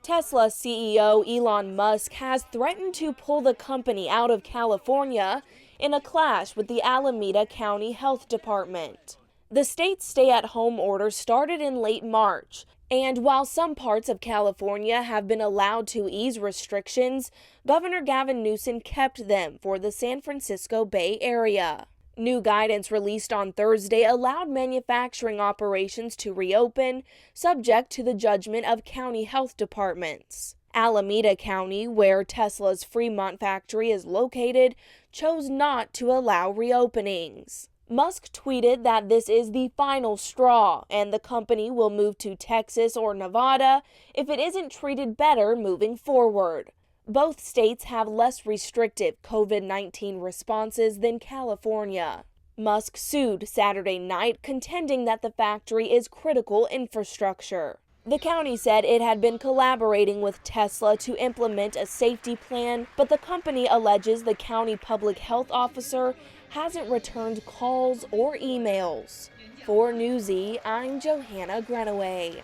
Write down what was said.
Tesla CEO Elon Musk has threatened to pull the company out of California in a clash with the Alameda County Health Department. The state's stay-at-home order started in late March, and while some parts of California have been allowed to ease restrictions, Governor Gavin Newsom kept them for the San Francisco Bay Area. New guidance released on Thursday allowed manufacturing operations to reopen, subject to the judgment of county health departments. Alameda County, where Tesla's Fremont factory is located, chose not to allow reopenings. Musk tweeted that this is the final straw, and the company will move to Texas or Nevada if it isn't treated better moving forward. Both states have less restrictive COVID-19 responses than California. Musk sued Saturday night, contending that the factory is critical infrastructure. The county said it had been collaborating with Tesla to implement a safety plan, but the company alleges the county public health officer hasn't returned calls or emails. For Newsy, I'm Johanna Grenaway.